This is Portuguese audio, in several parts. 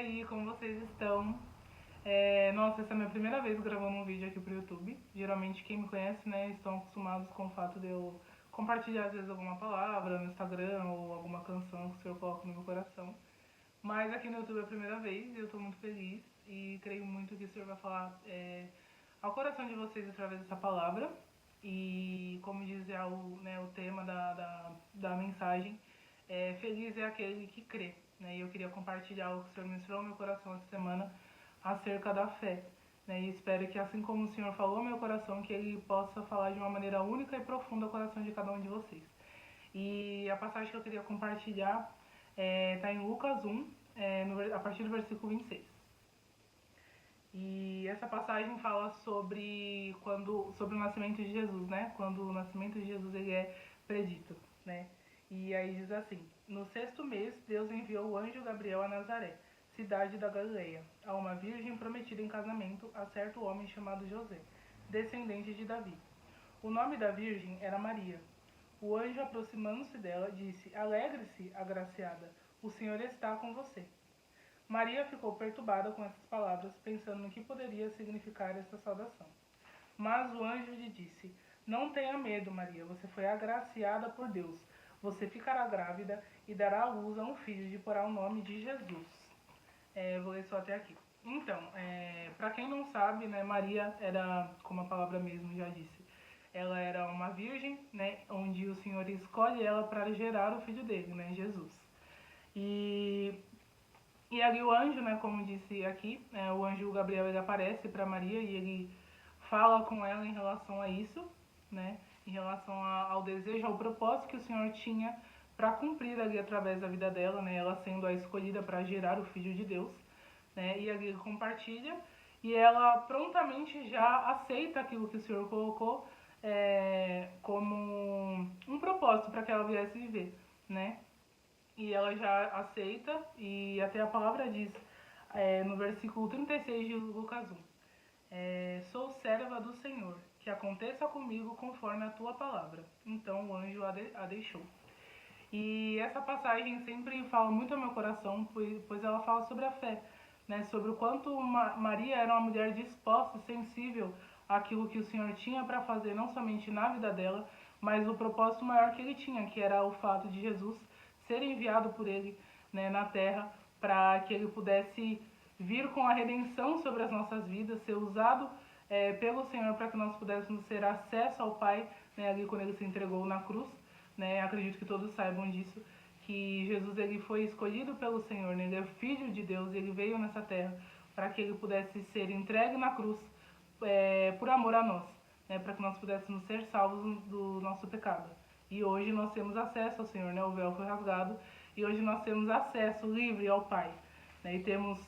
aí, como vocês estão? Nossa, essa é a minha primeira vez gravando um vídeo aqui pro YouTube. Geralmente quem me conhece, né, estão acostumados com o fato de eu compartilhar às vezes alguma palavra no Instagram ou alguma canção que o Senhor coloca no meu coração. Mas aqui no YouTube é a primeira vez e eu tô muito feliz e creio muito que o Senhor vai falar ao coração de vocês através dessa palavra. E como diz o tema da mensagem, feliz é aquele que crê. Né? E eu queria compartilhar o que o Senhor ministrou no meu coração essa semana acerca da fé. Né? E espero que, assim como o Senhor falou ao meu coração, que Ele possa falar de uma maneira única e profunda ao coração de cada um de vocês. E a passagem que eu queria compartilhar está em Lucas 1, a partir do versículo 26. E essa passagem fala sobre o nascimento de Jesus, né? Quando o nascimento de Jesus ele é predito, né? E aí diz assim: no 6º mês, Deus enviou o anjo Gabriel a Nazaré, cidade da Galileia, a uma virgem prometida em casamento a certo homem chamado José, descendente de Davi. O nome da virgem era Maria. O anjo, aproximando-se dela, disse: alegre-se, agraciada, o Senhor está com você. Maria ficou perturbada com essas palavras, pensando no que poderia significar essa saudação. Mas o anjo lhe disse: não tenha medo, Maria, você foi agraciada por Deus. Você ficará grávida e dará à luz a um filho de porá o nome de Jesus. Vou ler só até aqui. Então, para quem não sabe, né, Maria era, como a palavra mesmo já disse, ela era uma virgem, né, onde o Senhor escolhe ela para gerar o filho dele, né, Jesus. E ali o anjo, né, como disse aqui, o anjo Gabriel ele aparece para Maria e ele fala com ela em relação a isso, né, em relação ao desejo, ao propósito que o Senhor tinha para cumprir ali através da vida dela, né, ela sendo a escolhida para gerar o Filho de Deus, né, e ali ele compartilha e ela prontamente já aceita aquilo que o Senhor colocou como um propósito para que ela viesse viver, né. E ela já aceita, e até a palavra diz, no versículo 36 de Lucas 1, sou serva do Senhor, que aconteça comigo conforme a tua palavra. Então o anjo a deixou. E essa passagem sempre fala muito ao meu coração, pois ela fala sobre a fé, né? Sobre o quanto Maria era uma mulher disposta, sensível àquilo que o Senhor tinha para fazer, não somente na vida dela, mas o propósito maior que ele tinha, que era o fato de Jesus ser enviado por ele, né, na terra, para que ele pudesse vir com a redenção sobre as nossas vidas, ser usado pelo Senhor para que nós pudéssemos ter acesso ao Pai, né, ali quando ele se entregou na cruz. Né, acredito que todos saibam disso, que Jesus ele foi escolhido pelo Senhor, né, ele é filho de Deus, ele veio nessa terra para que ele pudesse ser entregue na cruz por amor a nós, né, para que nós pudéssemos ser salvos do nosso pecado. E hoje nós temos acesso ao Senhor, né, o véu foi rasgado, e hoje nós temos acesso livre ao Pai. Né, e temos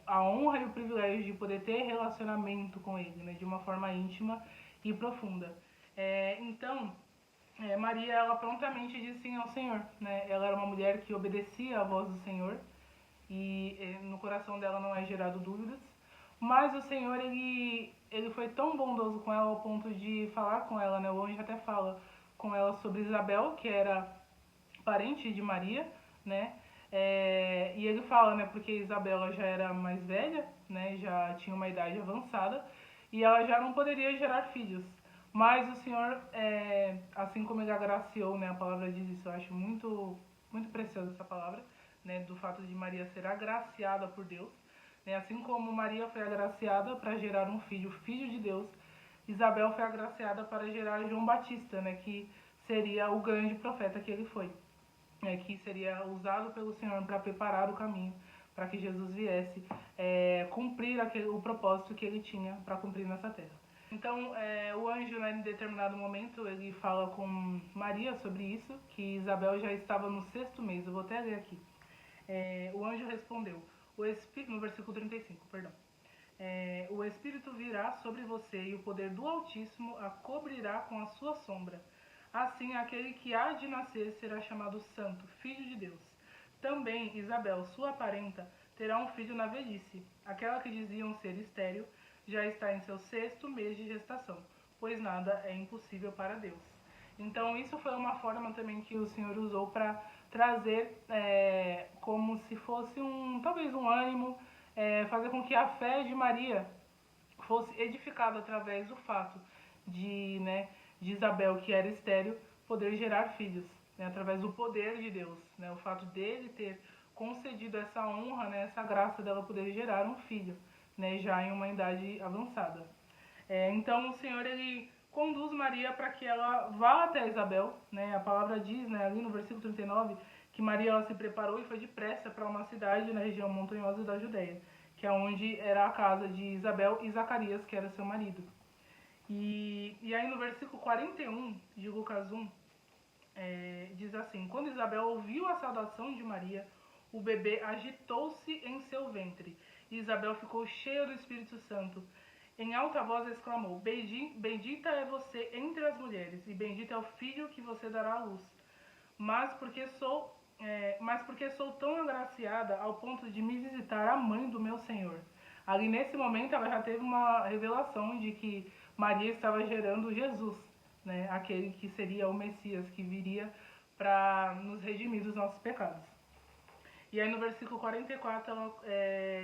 a honra e o privilégio de poder ter relacionamento com Ele, né, de uma forma íntima e profunda. Então, Maria, ela prontamente disse sim ao Senhor, né? Ela era uma mulher que obedecia à voz do Senhor e no coração dela não é gerado dúvidas. Mas o Senhor, ele foi tão bondoso com ela ao ponto de falar com ela, né? O anjo até fala com ela sobre Isabel, que era parente de Maria, né? E ele fala, né? Porque Isabela já era mais velha, né? Já tinha uma idade avançada e ela já não poderia gerar filhos. Mas o Senhor, assim como ele agraciou, né? A palavra diz isso, eu acho muito, muito preciosa essa palavra, né? Do fato de Maria ser agraciada por Deus. Né? Assim como Maria foi agraciada para gerar um filho, filho de Deus, Isabel foi agraciada para gerar João Batista, né? Que seria o grande profeta que ele foi. Que seria usado pelo Senhor para preparar o caminho para que Jesus viesse cumprir o propósito que ele tinha para cumprir nessa terra. Então, o anjo, né, em determinado momento, ele fala com Maria sobre isso, que Isabel já estava no 6º mês. Eu vou até ler aqui. O anjo respondeu, no versículo 35, perdão. O Espírito virá sobre você e o poder do Altíssimo a cobrirá com a sua sombra. Assim, aquele que há de nascer será chamado Santo, Filho de Deus. Também Isabel, sua parenta, terá um filho na velhice. Aquela que diziam ser estéril já está em seu 6º mês de gestação, pois nada é impossível para Deus. Então isso foi uma forma também que o Senhor usou para trazer como se fosse fosse talvez um ânimo, fazer com que a fé de Maria fosse edificada através do fato de Isabel, que era estéril, poder gerar filhos, né, através do poder de Deus, né, o fato dele ter concedido essa honra, né, essa graça dela poder gerar um filho, né, já em uma idade avançada. Então o Senhor ele conduz Maria para que ela vá até Isabel, né? A palavra diz, né, ali no versículo 39, que Maria ela se preparou e foi depressa para uma cidade na região montanhosa da Judéia, que é onde era a casa de Isabel e Zacarias, que era seu marido. E aí no versículo 41 de Lucas 1, diz assim: Quando Isabel ouviu a saudação de Maria, o bebê agitou-se em seu ventre, e Isabel ficou cheia do Espírito Santo. Em alta voz exclamou: Bendita é você entre as mulheres, e bendito é o filho que você dará à luz. Mas porque sou tão agraciada ao ponto de me visitar a mãe do meu Senhor. Ali nesse momento ela já teve uma revelação de que Maria estava gerando Jesus, né? Aquele que seria o Messias, que viria para nos redimir dos nossos pecados. E aí no versículo 44 ela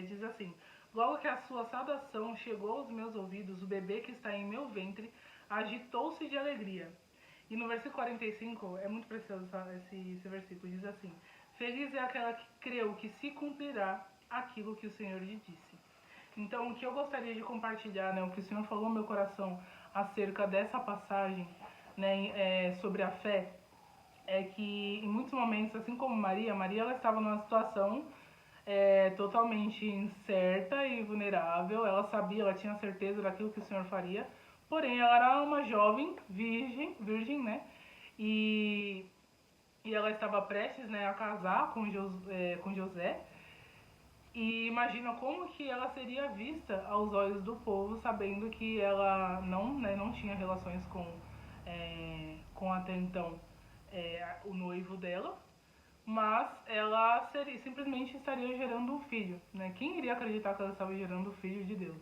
diz assim: Logo que a sua saudação chegou aos meus ouvidos, o bebê que está em meu ventre agitou-se de alegria. E no versículo 45, é muito precioso esse versículo, diz assim: Feliz é aquela que creu que se cumprirá aquilo que o Senhor lhe disse. Então, o que eu gostaria de compartilhar, né, o que o Senhor falou no meu coração acerca dessa passagem, né, sobre a fé, é que em muitos momentos, assim como Maria ela estava numa situação totalmente incerta e vulnerável. Ela sabia, ela tinha certeza daquilo que o Senhor faria, porém ela era uma jovem virgem, né? E ela estava prestes, né, a casar com José. E imagina como que ela seria vista aos olhos do povo, sabendo que ela não tinha relações com até então o noivo dela, mas ela simplesmente estaria gerando um filho, né? Quem iria acreditar que ela estava gerando o filho de Deus?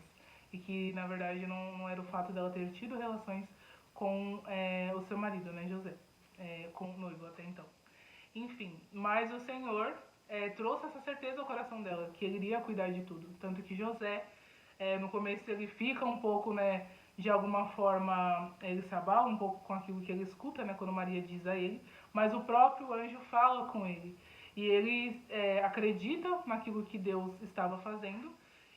E que, na verdade, não era o fato dela ter tido relações com o seu marido, né, José? Com o noivo até então. Enfim, mas o Senhor trouxe essa certeza ao coração dela, que ele iria cuidar de tudo. Tanto que José, no começo, ele fica um pouco, né, de alguma forma, ele se abala um pouco com aquilo que ele escuta, né, quando Maria diz a ele, mas o próprio anjo fala com ele. E ele acredita naquilo que Deus estava fazendo,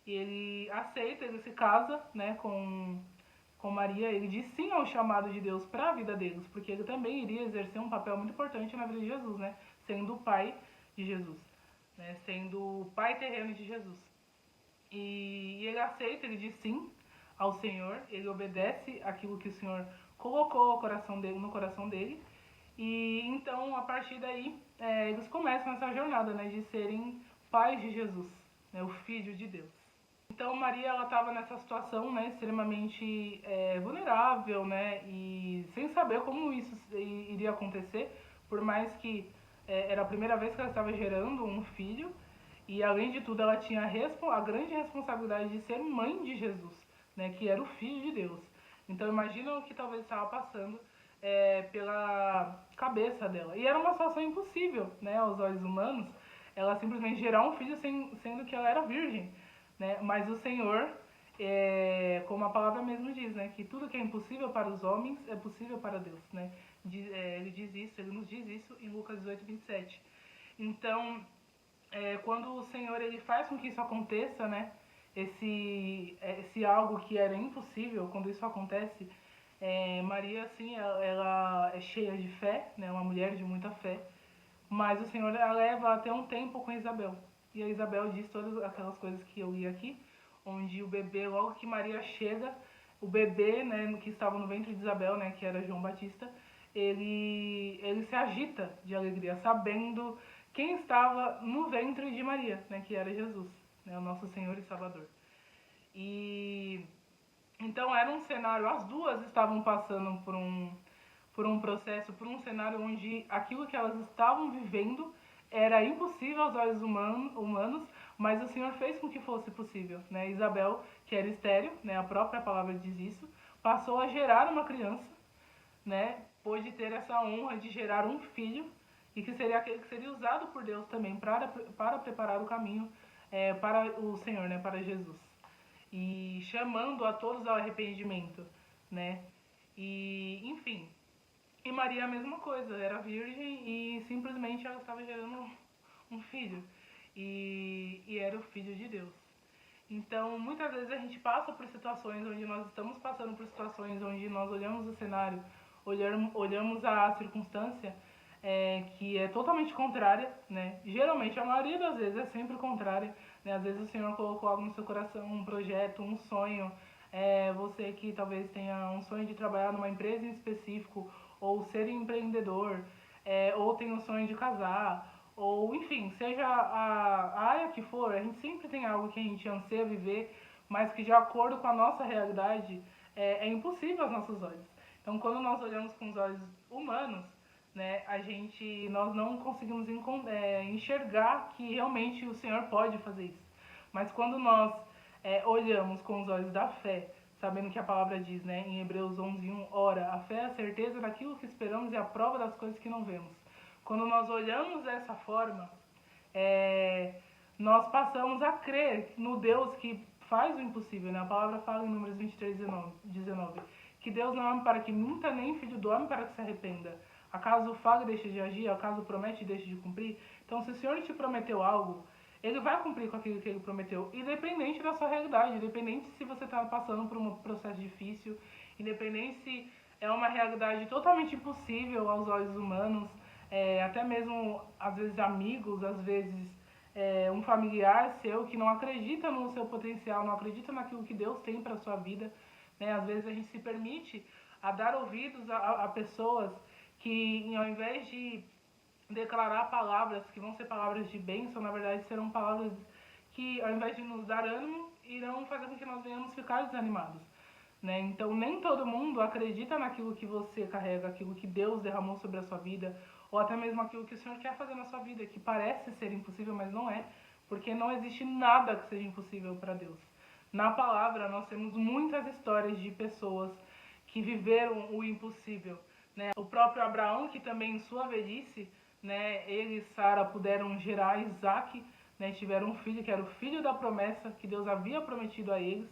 e ele aceita, ele se casa, né, com Maria. Ele diz sim ao chamado de Deus para a vida deles, porque ele também iria exercer um papel muito importante na vida de Jesus, né, sendo o pai de Jesus, né, sendo o pai terreno de Jesus. E ele aceita, ele diz sim ao Senhor, ele obedece aquilo que o Senhor colocou no coração dele. E então, a partir daí, eles começam essa jornada, né, de serem pais de Jesus, né, o Filho de Deus. Então, Maria, ela estava nessa situação, né, extremamente vulnerável, né, e sem saber como isso iria acontecer, por mais que era a primeira vez que ela estava gerando um filho, e além de tudo, ela tinha a grande responsabilidade de ser mãe de Jesus, né, que era o Filho de Deus. Então, imagina o que talvez estava passando pela cabeça dela. E era uma situação impossível, né, aos olhos humanos, ela simplesmente gerar um filho sendo que ela era virgem, né? Mas o Senhor, como a palavra mesmo diz, né, que tudo que é impossível para os homens é possível para Deus, né? Ele nos diz isso em Lucas 18, 27. Então, quando o Senhor ele faz com que isso aconteça, né, esse algo que era impossível, quando isso acontece, Maria, assim, ela é cheia de fé, né, uma mulher de muita fé, mas o Senhor a leva até um tempo com Isabel. E a Isabel diz todas aquelas coisas que eu li aqui, onde o bebê, logo que Maria chega, o bebê, né, que estava no ventre de Isabel, né, que era João Batista, ele se agita de alegria, sabendo quem estava no ventre de Maria, né, que era Jesus, né, o nosso Senhor e Salvador. E então era um cenário, as duas estavam passando por um processo, por um cenário onde aquilo que elas estavam vivendo era impossível aos olhos humanos, mas o Senhor fez com que fosse possível, né? Isabel, que era estéril, né, a própria palavra diz isso, passou a gerar uma criança, né? Pôde ter essa honra de gerar um filho, e que seria aquele que seria usado por Deus também para preparar o caminho para o Senhor, né, para Jesus. E chamando a todos ao arrependimento, né? E, enfim, e Maria a mesma coisa, era virgem e simplesmente ela estava gerando um filho. E era o filho de Deus. Então, muitas vezes a gente passa por situações onde nós estamos passando por situações onde nós olhamos o cenário, olhamos a circunstância que é totalmente contrária, né? Geralmente, a maioria das vezes é sempre contrária, né? Às vezes o Senhor colocou algo no seu coração, um projeto, um sonho, você que talvez tenha um sonho de trabalhar numa empresa em específico, ou ser empreendedor, ou tem um sonho de casar, ou enfim, seja a área que for, a gente sempre tem algo que a gente anseia viver, mas que de acordo com a nossa realidade é impossível aos nossos olhos. Então, quando nós olhamos com os olhos humanos, né, nós não conseguimos enxergar que realmente o Senhor pode fazer isso. Mas quando nós olhamos com os olhos da fé, sabendo que a palavra diz, né, em Hebreus 11:1, ora, a fé é a certeza daquilo que esperamos e a prova das coisas que não vemos. Quando nós olhamos dessa forma, nós passamos a crer no Deus que faz o impossível, né? A palavra fala em Números 23:19, que Deus não é homem para que minta, nem filho do homem para que se arrependa. Acaso fala e deixa de agir? Acaso promete e deixa de cumprir? Então, se o Senhor te prometeu algo, Ele vai cumprir com aquilo que Ele prometeu, independente da sua realidade, independente se você está passando por um processo difícil, independente se é uma realidade totalmente impossível aos olhos humanos, até mesmo, às vezes, amigos, às vezes, um familiar seu que não acredita no seu potencial, não acredita naquilo que Deus tem para a sua vida, né? Às vezes a gente se permite a dar ouvidos a pessoas que, ao invés de declarar palavras que vão ser palavras de bênção, na verdade serão palavras que, ao invés de nos dar ânimo, irão fazer com que nós venhamos ficar desanimados, né? Então, nem todo mundo acredita naquilo que você carrega, aquilo que Deus derramou sobre a sua vida, ou até mesmo aquilo que o Senhor quer fazer na sua vida, que parece ser impossível, mas não é, porque não existe nada que seja impossível para Deus. Na palavra, nós temos muitas histórias de pessoas que viveram o impossível, né? O próprio Abraão, que também em sua velhice, né, ele e Sara puderam gerar Isaac, né, tiveram um filho que era o filho da promessa que Deus havia prometido a eles.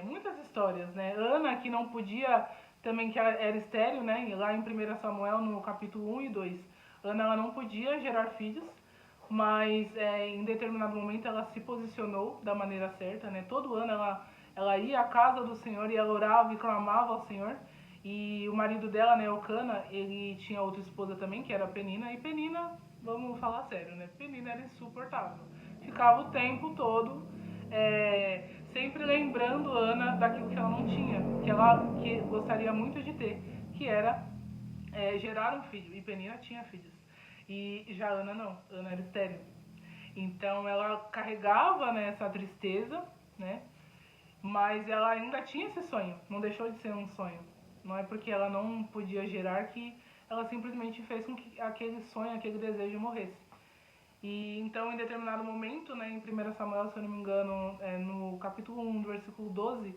Muitas histórias, né? Ana, que não podia, também que era estéril, né? Lá em 1 Samuel, no capítulo 1 e 2, Ana ela não podia gerar filhos, mas em determinado momento ela se posicionou da maneira certa, né? Todo ano ela ia à casa do Senhor e ela orava e clamava ao Senhor. E o marido dela, né, Eucana, ele tinha outra esposa também, que era Penina, e Penina, vamos falar sério, né? Penina era insuportável. Ficava o tempo todo sempre lembrando Ana daquilo que ela não tinha, que gostaria muito de ter, que era gerar um filho. E Penina tinha filhos. E já Ana não, Ana era estéril. Então ela carregava, né, essa tristeza, né? Mas ela ainda tinha esse sonho, não deixou de ser um sonho. Não é porque ela não podia gerar que ela simplesmente fez com que aquele sonho, aquele desejo morresse. E então, em determinado momento, né, em 1 Samuel, se eu não me engano, no capítulo 1, do versículo 12,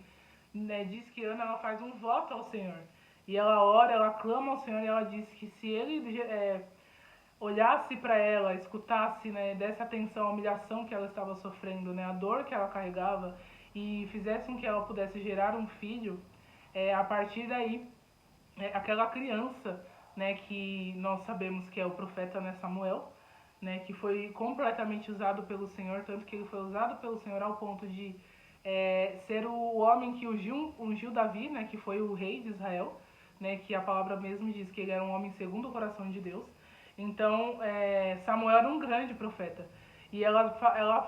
né, diz que Ana ela faz um voto ao Senhor. E ela ora, ela clama ao Senhor e ela diz que se ele olhasse para ela, escutasse, né, desse atenção à humilhação que ela estava sofrendo, né, a dor que ela carregava, e fizesse com que ela pudesse gerar um filho, a partir daí, aquela criança, né, que nós sabemos que é o profeta, né, Samuel, né, que foi completamente usado pelo Senhor, tanto que ele foi usado pelo Senhor ao ponto de ser o homem que ungiu Davi, né, que foi o rei de Israel, né, que a palavra mesmo diz que ele era um homem segundo o coração de Deus. Então, Samuel era um grande profeta. E ela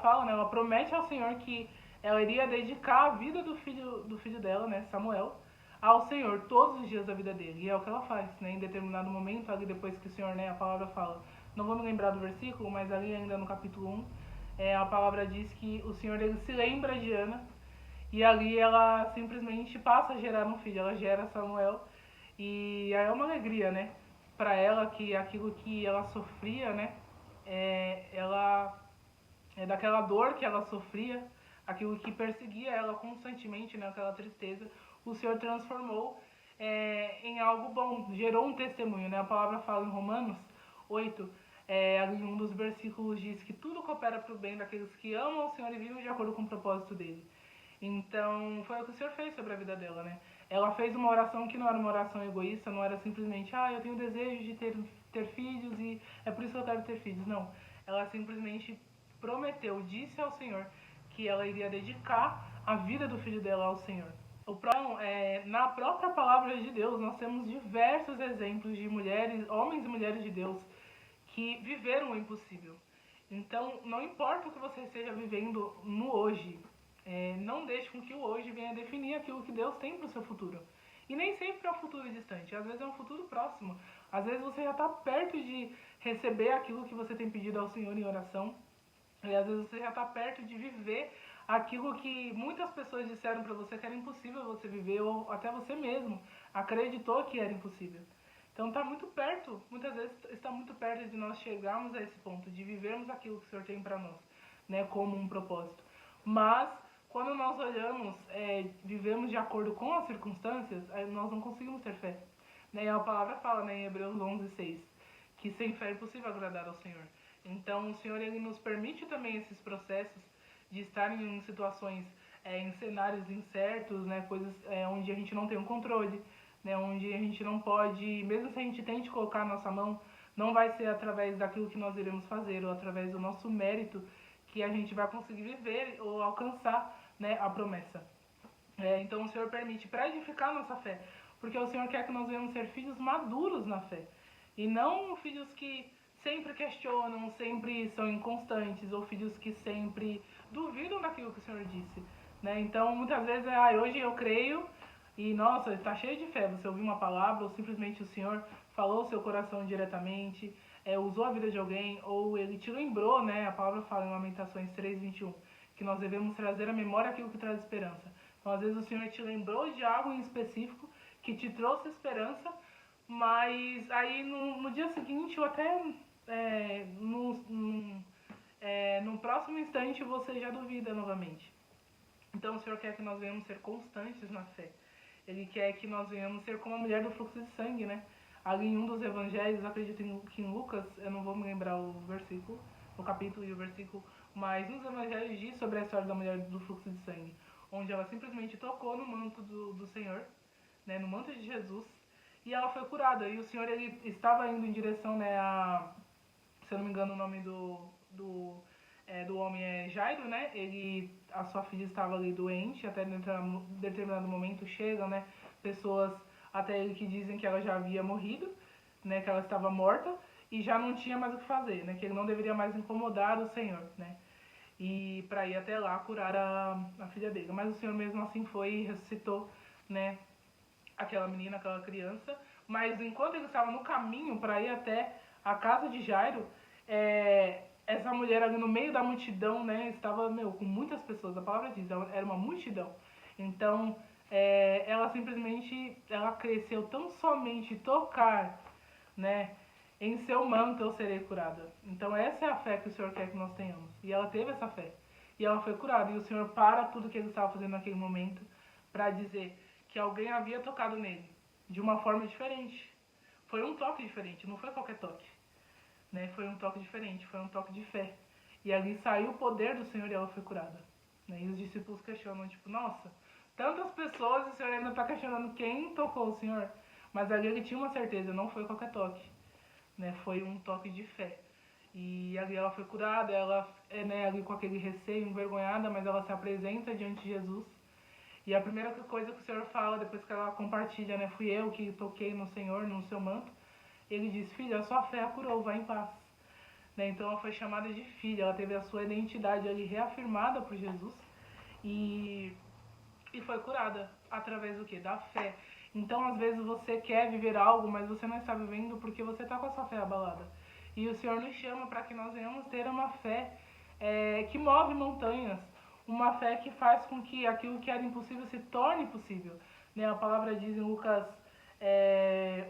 fala, né, ela promete ao Senhor que ela iria dedicar a vida do filho dela, né, Samuel, ao Senhor todos os dias da vida dele. E é o que ela faz, né, em determinado momento, ali depois que o Senhor, né, a palavra fala, não vou me lembrar do versículo, mas ali ainda no capítulo 1, a palavra diz que o Senhor ele se lembra de Ana, e ali ela simplesmente passa a gerar um filho, ela gera Samuel, e aí é uma alegria, né, para ela, que aquilo que ela sofria, né, daquela dor que ela sofria, aquilo que perseguia ela constantemente, né, aquela tristeza, o Senhor transformou em algo bom, gerou um testemunho, né? A palavra fala em Romanos 8, em um dos versículos diz que tudo coopera para o bem daqueles que amam o Senhor e vivem de acordo com o propósito dele. Então, foi o que o Senhor fez sobre a vida dela, né? Ela fez uma oração que não era uma oração egoísta, não era simplesmente, eu tenho desejo de ter filhos e é por isso que eu quero ter filhos. Não, ela simplesmente prometeu, disse ao Senhor que ela iria dedicar a vida do filho dela ao Senhor. Na própria palavra de Deus, nós temos diversos exemplos de mulheres, homens e mulheres de Deus, que viveram o impossível. Então, não importa o que você esteja vivendo no hoje, não deixe com que o hoje venha definir aquilo que Deus tem para o seu futuro. E nem sempre é um futuro distante, às vezes é um futuro próximo. Às vezes você já está perto de receber aquilo que você tem pedido ao Senhor em oração. E às vezes você já está perto de viver aquilo que muitas pessoas disseram para você que era impossível você viver, ou até você mesmo acreditou que era impossível. Então está muito perto, muitas vezes está muito perto de nós chegarmos a esse ponto, de vivermos aquilo que o Senhor tem para nós, né, como um propósito. Mas quando nós olhamos, vivemos de acordo com as circunstâncias, nós não conseguimos ter fé. Né? E a palavra fala, né, em Hebreus 11:6, que sem fé é impossível agradar ao Senhor. Então o Senhor ele nos permite também esses processos de estar em situações, em cenários incertos, né, coisas onde a gente não tem um controle, né, onde a gente não pode, mesmo se a gente tente colocar a nossa mão, não vai ser através daquilo que nós iremos fazer ou através do nosso mérito que a gente vai conseguir viver ou alcançar, né, a promessa. Então o Senhor permite para edificar a nossa fé, porque o Senhor quer que nós venhamos ser filhos maduros na fé, e não filhos que sempre questionam, sempre são inconstantes, ou filhos que sempre duvidam daquilo que o Senhor disse. Né? Então muitas vezes hoje eu creio, e nossa, está cheio de fé, você ouviu uma palavra, ou simplesmente o Senhor falou o seu coração diretamente, usou a vida de alguém, ou ele te lembrou, né? A palavra fala em Lamentações 3:21, que nós devemos trazer à memória aquilo que traz esperança. Então, às vezes o Senhor te lembrou de algo em específico que te trouxe esperança, mas aí no dia seguinte ou até no próximo instante você já duvida novamente. Então o Senhor quer que nós venhamos ser constantes na fé. Ele quer que nós venhamos ser como a mulher do fluxo de sangue, né? Ali em um dos evangelhos, acredito que em Lucas, eu não vou me lembrar o versículo, o capítulo e o versículo, mas nos evangelhos diz sobre a história da mulher do fluxo de sangue, onde ela simplesmente tocou no manto do Senhor, né, no manto de Jesus, e ela foi curada. E o Senhor ele estava indo em direção, né, se eu não me engano o nome do homem é Jairo, né? A sua filha estava ali doente, até em determinado momento chegam, né, pessoas até ele que dizem que ela já havia morrido, né, que ela estava morta e já não tinha mais o que fazer, né, que ele não deveria mais incomodar o Senhor, né, e para ir até lá curar a filha dele. Mas o Senhor mesmo assim foi e ressuscitou, né, aquela menina, aquela criança. Mas enquanto ele estava no caminho para ir até a casa de Jairo, essa mulher ali no meio da multidão, né, estava, com muitas pessoas, a palavra diz, era uma multidão. Então, ela simplesmente, ela cresceu tão somente tocar, né, em seu manto eu serei curada. Então essa é a fé que o Senhor quer que nós tenhamos. E ela teve essa fé. E ela foi curada. E o Senhor para tudo que ele estava fazendo naquele momento para dizer que alguém havia tocado nele de uma forma diferente. Foi um toque diferente, não foi qualquer toque. Né? Foi um toque diferente, foi um toque de fé. E ali saiu o poder do Senhor e ela foi curada. Né? E os discípulos questionam, tipo, nossa, tantas pessoas e o Senhor ainda está questionando quem tocou o Senhor. Mas ali ele tinha uma certeza, não foi qualquer toque. Né? Foi um toque de fé. E ali ela foi curada, ela ali com aquele receio, envergonhada, mas ela se apresenta diante de Jesus. E a primeira coisa que o Senhor fala, depois que ela compartilha, né, fui eu que toquei no Senhor, no seu manto, ele diz, filha, a sua fé a curou, vá em paz. Né? Então ela foi chamada de filha, ela teve a sua identidade ali reafirmada por Jesus e foi curada através do quê? Da fé. Então às vezes você quer viver algo, mas você não está vivendo porque você está com a sua fé abalada. E o Senhor nos chama para que nós venhamos ter uma fé que move montanhas, uma fé que faz com que aquilo que era impossível se torne possível. Né? A palavra diz em Lucas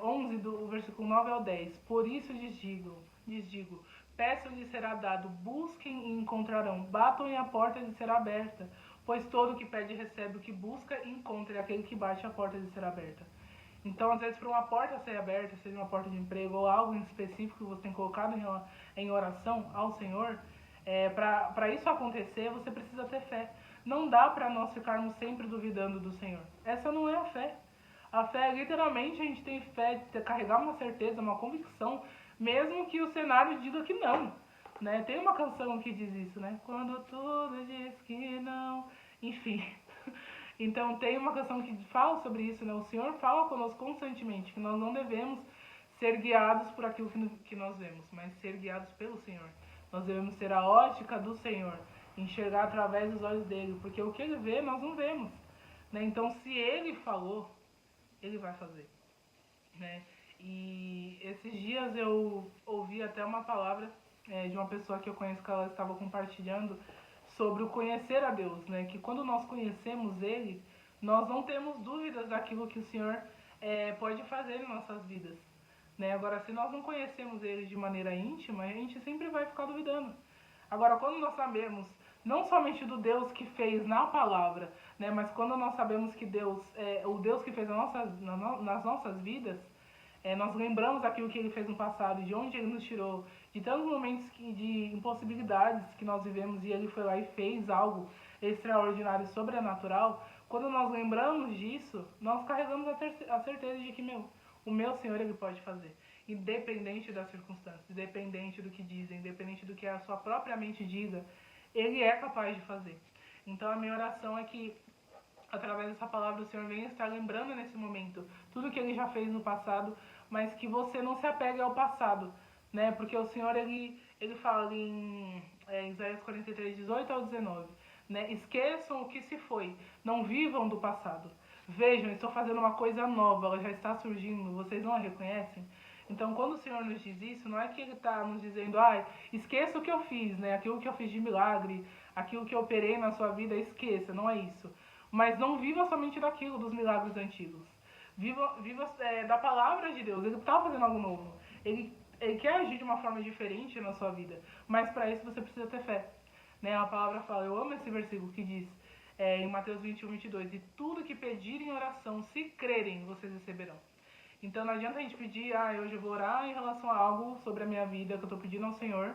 11, do versículo 9 ao 10, por isso lhes digo, peçam e lhes será dado, busquem e encontrarão, batam e a porta lhes será aberta, pois todo o que pede recebe, o que busca encontra, e aquele que bate a porta lhes será aberta. Então, às vezes, para uma porta ser aberta, seja uma porta de emprego ou algo em específico que você tem colocado em oração ao Senhor, para isso acontecer, você precisa ter fé. Não dá para nós ficarmos sempre duvidando do Senhor. Essa não é a fé. A fé é literalmente a gente tem fé de carregar uma certeza, uma convicção, mesmo que o cenário diga que não. Né? Tem uma canção que diz isso, né? Quando tudo diz que não. Enfim. Então tem uma canção que fala sobre isso, né? O Senhor fala conosco constantemente que nós não devemos ser guiados por aquilo que nós vemos, mas ser guiados pelo Senhor. Nós devemos ter a ótica do Senhor, enxergar através dos olhos dele, porque o que ele vê nós não vemos. Né? Então se ele falou, ele vai fazer. Né? E esses dias eu ouvi até uma palavra de uma pessoa que eu conheço que ela estava compartilhando sobre o conhecer a Deus, né? Que quando nós conhecemos Ele, nós não temos dúvidas daquilo que o Senhor pode fazer em nossas vidas. Né? Agora, se nós não conhecemos Ele de maneira íntima, a gente sempre vai ficar duvidando. Agora, quando nós sabemos não somente do Deus que fez na palavra, né, mas quando nós sabemos que Deus é o Deus que fez nas nossas vidas, nós lembramos aquilo que Ele fez no passado, de onde Ele nos tirou, de tantos momentos de impossibilidades que nós vivemos e Ele foi lá e fez algo extraordinário, sobrenatural. Quando nós lembramos disso, nós carregamos a certeza de que, o meu Senhor Ele pode fazer. Independente das circunstâncias, independente do que dizem, independente do que a sua própria mente diga, Ele é capaz de fazer. Então a minha oração é que, através dessa palavra, o Senhor venha estar lembrando nesse momento tudo que Ele já fez no passado, mas que você não se apegue ao passado, né? Porque o Senhor, ele fala ali em Isaías 43, 18 ao 19, né? Esqueçam o que se foi, não vivam do passado. Vejam, estou fazendo uma coisa nova, ela já está surgindo, vocês não a reconhecem? Então, quando o Senhor nos diz isso, não é que Ele está nos dizendo, esqueça o que eu fiz, né? Aquilo que eu fiz de milagre, aquilo que eu operei na sua vida, esqueça, não é isso. Mas não viva somente daquilo, dos milagres antigos. Viva da palavra de Deus. Ele está fazendo algo novo. Ele quer agir de uma forma diferente na sua vida. Mas para isso você precisa ter fé. Né? A palavra fala, eu amo esse versículo que diz em Mateus 21, 22, e tudo que pedirem em oração, se crerem, vocês receberão. Então não adianta a gente pedir, hoje eu vou orar em relação a algo sobre a minha vida que eu estou pedindo ao Senhor,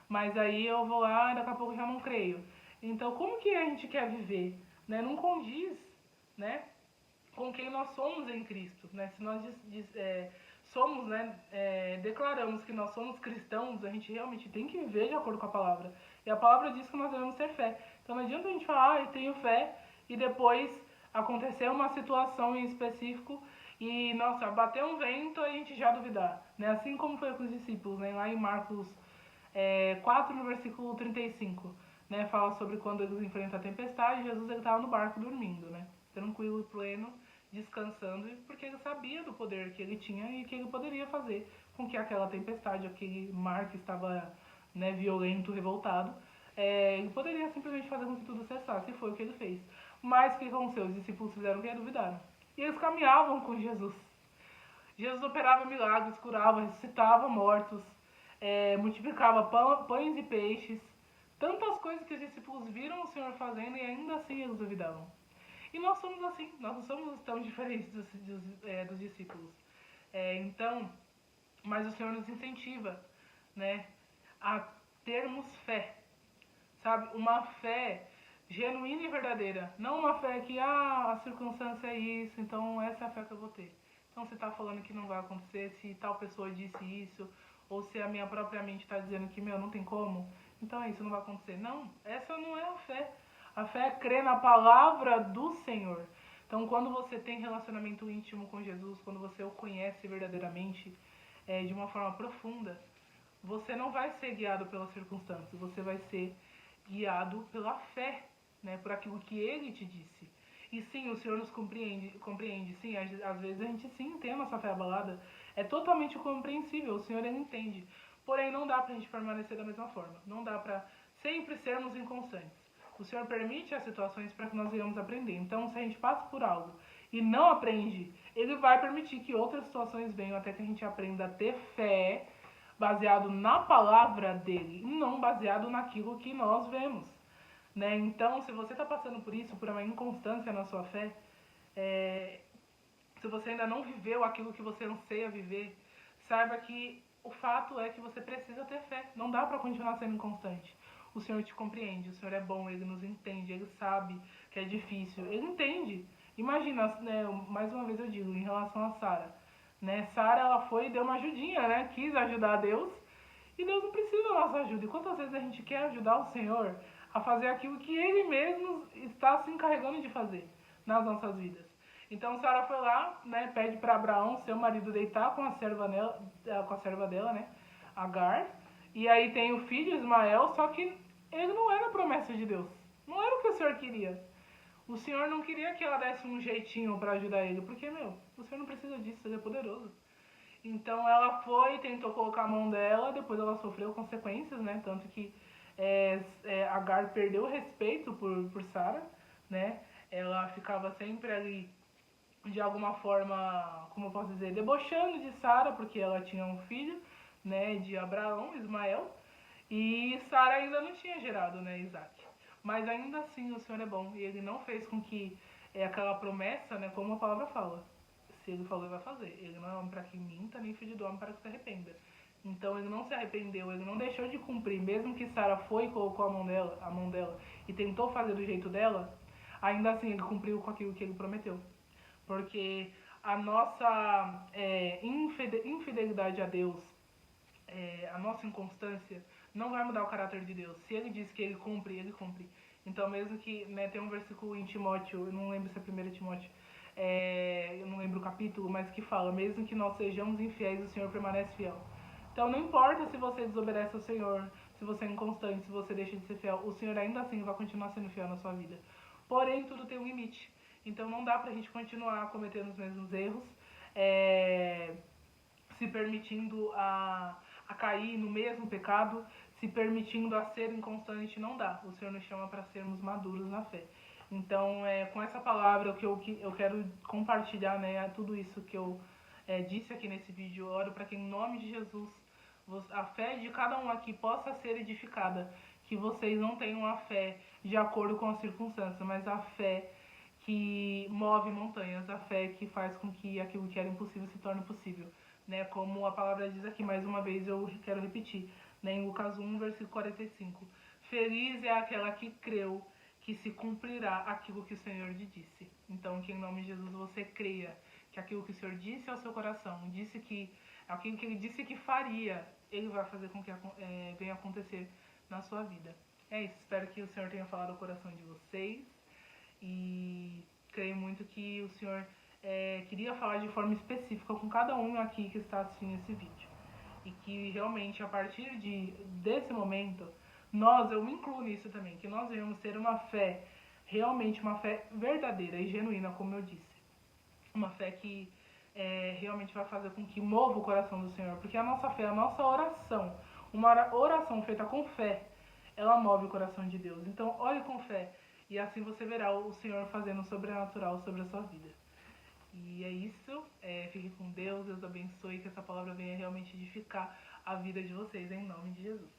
mas aí eu vou lá e daqui a pouco já não creio. Então como que a gente quer viver? Né? Não condiz, né, com quem nós somos em Cristo. Né? Se nós somos, né, declaramos que nós somos cristãos, a gente realmente tem que viver de acordo com a palavra. E a palavra diz que nós devemos ter fé. Então não adianta a gente falar, eu tenho fé, e depois acontecer uma situação em específico e, nossa, bater um vento e a gente já duvidar. Né? Assim como foi com os discípulos, né? Lá em Marcos 4, no versículo 35. Né? Fala sobre quando eles enfrentam a tempestade, Jesus estava no barco dormindo, né? Tranquilo, pleno, descansando, porque ele sabia do poder que ele tinha e que ele poderia fazer com que aquela tempestade, aquele mar que estava, né, violento, revoltado, ele poderia simplesmente fazer com que tudo cessasse, e foi o que ele fez. Mas o que aconteceu? Os discípulos fizeram o que? Duvidaram. E eles caminhavam com Jesus. Jesus operava milagres, curava, ressuscitava mortos, multiplicava pães e peixes. Tantas coisas que os discípulos viram o Senhor fazendo e ainda assim eles duvidavam. E nós somos assim, nós não somos tão diferentes dos discípulos. Então, mas o Senhor nos incentiva, né, a termos fé, sabe? Uma fé genuína e verdadeira. Não uma fé que, a circunstância é isso, então essa é a fé que eu vou ter. Então você está falando que não vai acontecer, se tal pessoa disse isso, ou se a minha própria mente está dizendo que, não tem como, então é isso, não vai acontecer. Não, essa não é a fé. A fé é crer na palavra do Senhor. Então, quando você tem relacionamento íntimo com Jesus, quando você o conhece verdadeiramente, de uma forma profunda, você não vai ser guiado pelas circunstâncias, você vai ser guiado pela fé, né, por aquilo que Ele te disse. E sim, o Senhor nos compreende. Sim, às vezes a gente sim tem a nossa fé abalada, é totalmente compreensível, o Senhor Ele entende. Porém, não dá pra gente permanecer da mesma forma, não dá pra sempre sermos inconstantes. O Senhor permite as situações para que nós venhamos aprender. Então, se a gente passa por algo e não aprende, Ele vai permitir que outras situações venham até que a gente aprenda a ter fé baseado na palavra dele, e não baseado naquilo que nós vemos. Né? Então, se você está passando por isso, por uma inconstância na sua fé, se você ainda não viveu aquilo que você anseia viver, saiba que o fato é que você precisa ter fé. Não dá para continuar sendo inconstante. O Senhor te compreende, o Senhor é bom, Ele nos entende, Ele sabe que é difícil, Ele entende. Imagina, né, mais uma vez eu digo, em relação a Sara. Né, Sara, ela foi e deu uma ajudinha, né, quis ajudar Deus, e Deus não precisa da nossa ajuda. E quantas vezes a gente quer ajudar o Senhor a fazer aquilo que Ele mesmo está se encarregando de fazer nas nossas vidas? Então Sara foi lá, né, pede para Abraão, seu marido, deitar com com a serva dela, né, Agar. E aí tem o filho Ismael, só que ele não era a promessa de Deus. Não era o que o Senhor queria. O Senhor não queria que ela desse um jeitinho para ajudar ele, porque, meu, o Senhor não precisa disso, ele é poderoso. Então ela foi, tentou colocar a mão dela, depois ela sofreu consequências, né? Tanto que Agar perdeu o respeito por Sara, né? Ela ficava sempre ali, de alguma forma, como eu posso dizer, debochando de Sara, porque ela tinha um filho, né? De Abraão, Ismael, e Sara ainda não tinha gerado, né? Isaac. Mas ainda assim o Senhor é bom, e ele não fez com que aquela promessa, né? Como a palavra fala, se ele falou, ele vai fazer. Ele não é homem para que minta, nem filho do homem para que se arrependa. Então ele não se arrependeu, ele não deixou de cumprir. Mesmo que Sara foi e colocou a mão dela e tentou fazer do jeito dela, ainda assim ele cumpriu com aquilo que ele prometeu. Porque a nossa infidelidade a Deus, a nossa inconstância, não vai mudar o caráter de Deus. Se ele diz que ele cumpre, ele cumpre. Então mesmo que, né, tem um versículo em Timóteo, eu não lembro se é 1 Timóteo, eu não lembro o capítulo, mas que fala, mesmo que nós sejamos infiéis, o Senhor permanece fiel. Então não importa se você desobedece ao Senhor, se você é inconstante, se você deixa de ser fiel, o Senhor ainda assim vai continuar sendo fiel na sua vida. Porém, tudo tem um limite. Então não dá pra gente continuar cometendo os mesmos erros, se permitindo a cair no mesmo pecado, se permitindo a ser inconstante, não dá. O Senhor nos chama para sermos maduros na fé. Então, com essa palavra que eu quero compartilhar, né, tudo isso que eu disse aqui nesse vídeo, eu oro para que, em nome de Jesus, a fé de cada um aqui possa ser edificada. Que vocês não tenham a fé de acordo com as circunstâncias, mas a fé que move montanhas, a fé que faz com que aquilo que era impossível se torne possível. Né? Como a palavra diz aqui, mais uma vez eu quero repetir, né? Em Lucas 1, versículo 45. Feliz é aquela que creu que se cumprirá aquilo que o Senhor lhe disse. Então, que em nome de Jesus você creia que aquilo que o Senhor disse ao seu coração, disse que aquilo que ele disse que faria, ele vai fazer com que venha acontecer na sua vida. É isso, espero que o Senhor tenha falado ao coração de vocês e creio muito que o Senhor queria falar de forma específica com cada um aqui que está assistindo esse vídeo. E que realmente a partir desse momento, eu me incluo nisso também, que nós venhamos ter uma fé, realmente uma fé verdadeira e genuína, como eu disse. Uma fé que realmente vai fazer com que mova o coração do Senhor. Porque a nossa fé, a nossa oração, uma oração feita com fé, ela move o coração de Deus. Então, ore com fé e assim você verá o Senhor fazendo o sobrenatural sobre a sua vida. E é isso, fique com Deus, Deus abençoe, que essa palavra venha realmente edificar a vida de vocês, em nome de Jesus.